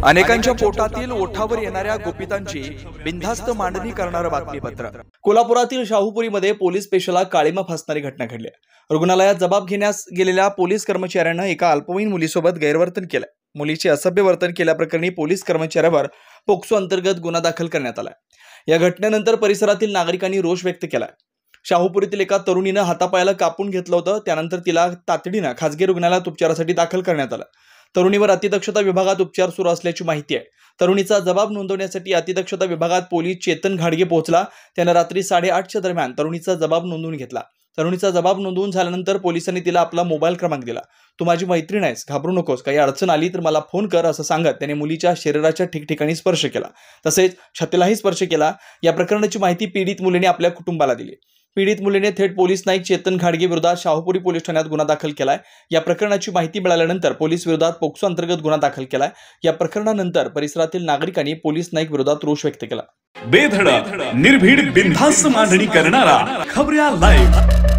अनेकांच्या पोटातील ओठावर येणाऱ्या गुपितांची बिनधास्त मांडणी करणारं बातमीपत्र। कोल्हापुरातील शाहूपुरीमध्ये पोलीस पेशाला काळीमा फासणारी घटना घडली। रुग्णालयात जबाब घेण्यास गेलेल्या पोलीस कर्मचाऱ्यानं एका अल्पवयीन मुलीसोबत गैरवर्तन केलं। मुलीचे असभ्य वर्तन केल्याप्रकरणी पोलीस कर्मचाऱ्यावर पोक्सो अंतर्गत गुन्हा दाखल करण्यात आला। या घटनेनंतर परिसरातील नागरिकांनी रोष व्यक्त केला। शाहूपुरीतील एका तरुणीनं हातापायाला कापून घेतलं होतं, त्यानंतर तिला तातडीनं खासगी रुग्णालयात उपचारासाठी दाखल करण्यात आलं। तरुणीवर अतिदक्षता विभागात उपचार सुरू असल्याची माहिती आहे। तरुणीचा जबाब नोंदवण्यासाठी अतिदक्षता विभागात पोलीस चेतन घाडगे पोहोचला। त्यानं रात्री 8:30च्या दरम्यान तरुणीचा जबाब नोंदवून घेतला। तरुणीचा जबाब नोंदवून झाल्यानंतर पोलिसांनी तिला आपला मोबाईल क्रमांक दिला। तू माझी मैत्रीण आहेस, घाबरू नकोस, काही अडचण आली तर मला फोन कर असं सांगत त्याने मुलीच्या शरीराच्या ठिकठिकाणी स्पर्श केला, तसेच छातीलाही स्पर्श केला। या प्रकरणाची माहिती पीडित मुलीने आपल्या कुटुंबाला दिली। पीडित मुलीने थेट पोलीस नाईक चेतन घाडगे विरोधात शाहूपुरी पोलीस ठाण्यात गुन्हा दाखल केलाय। या प्रकरणाची माहिती मिळाल्यानंतर पोलीस विरोधात पोक्सो अंतर्गत गुन्हा दाखल केलाय। या प्रकरणानंतर परिसरातील नागरिकांनी पोलीस नाईक विरोधात रोष व्यक्त केला। बेधडक निर्भीड बिनधास्त मांडणी करणारा खबऱ्या लाईव्ह।